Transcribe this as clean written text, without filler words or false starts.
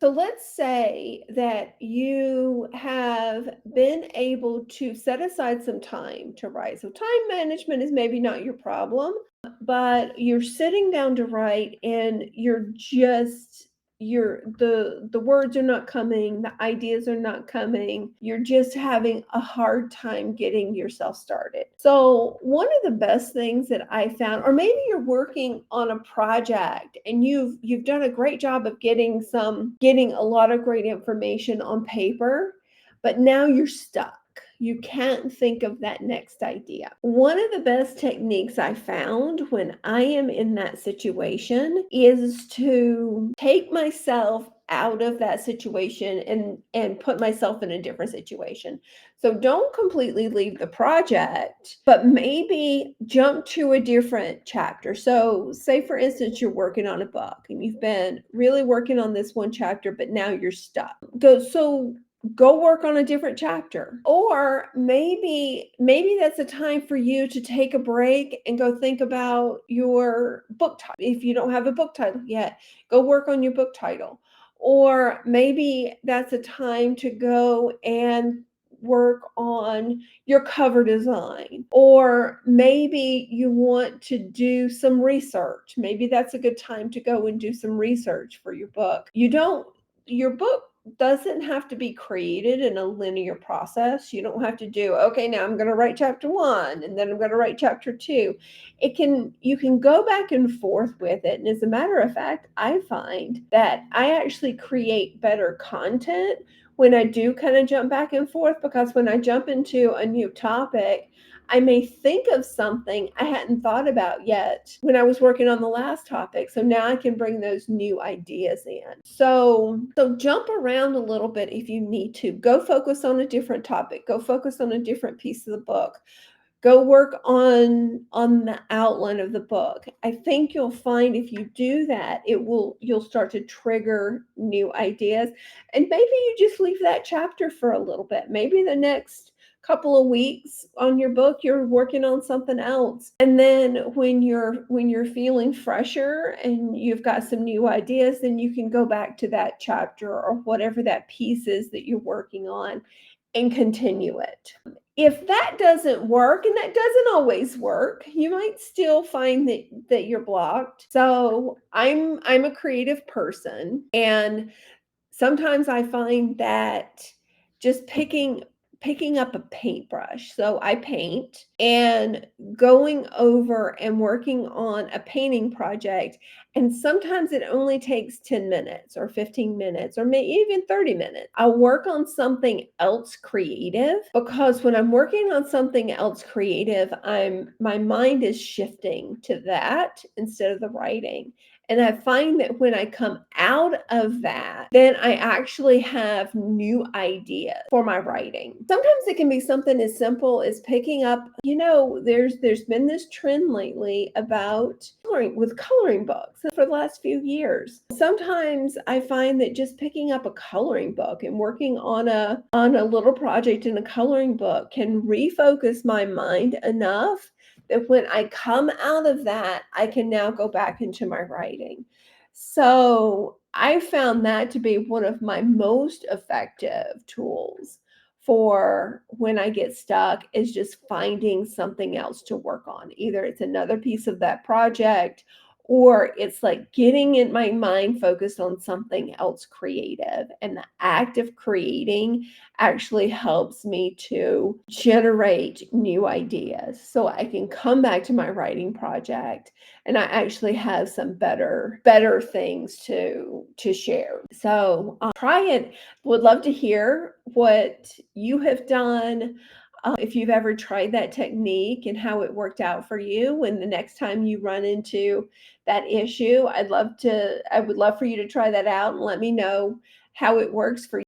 So let's say that you have been able to set aside some time to write. So time management is maybe not your problem, but you're sitting down to write and the words are not coming, the ideas are not coming. You're just having a hard time getting yourself started. So one of the best things that I found, or maybe you're working on a project and you've done a great job of getting a lot of great information on paper, but now you're stuck. You can't think of that next idea. One of the best techniques I found when I am in that situation is to take myself out of that situation and put myself in a different situation. So don't completely leave the project, but maybe jump to a different chapter. So say for instance you're working on a book and you've been really working on this one chapter, but now you're stuck. Go work on a different chapter. Or maybe that's a time for you to take a break and go think about your book title. If you don't have a book title yet, go work on your book title. Or maybe that's a time to go and work on your cover design. Or maybe you want to do some research. Maybe that's a good time to go and do some research for your book. Your book doesn't have to be created in a linear process. You don't have to do, okay, now I'm going to write chapter 1 and then I'm going to write chapter 2. You can go back and forth with it. And as a matter of fact, I find that I actually create better content when I do kind of jump back and forth, because when I jump into a new topic, I may think of something I hadn't thought about yet when I was working on the last topic. So now I can bring those new ideas in. So jump around a little bit if you need to. Go focus on a different topic. Go focus on a different piece of the book. Go work on the outline of the book. I think you'll find if you do that, you'll start to trigger new ideas. And maybe you just leave that chapter for a little bit. Maybe the next couple of weeks on your book you're working on something else. And then when you're feeling fresher and you've got some new ideas, then you can go back to that chapter or whatever that piece is that you're working on and continue it. If that doesn't work, and that doesn't always work, you might still find that you're blocked. So I'm a creative person, and sometimes I find that just picking up a paintbrush. So I paint, and going over and working on a painting project, and sometimes it only takes 10 minutes or 15 minutes or maybe even 30 minutes. I'll work on something else creative, because when I'm working on something else creative, my mind is shifting to that instead of the writing. And I find that when I come out of that, then I actually have new ideas for my writing. Sometimes it can be something as simple as picking up, there's been this trend lately about coloring books for the last few years. Sometimes I find that just picking up a coloring book and working on a little project in a coloring book can refocus my mind enough that when I come out of that, I can now go back into my writing. So I found that to be one of my most effective tools for when I get stuck, is just finding something else to work on. Either it's another piece of that project, or it's like getting in my mind focused on something else creative. And the act of creating actually helps me to generate new ideas so I can come back to my writing project and I actually have some better things to share. So try it. Would love to hear what you have done. If you've ever tried that technique and how it worked out for you, when the next time you run into that issue, I would love for you to try that out and let me know how it works for you.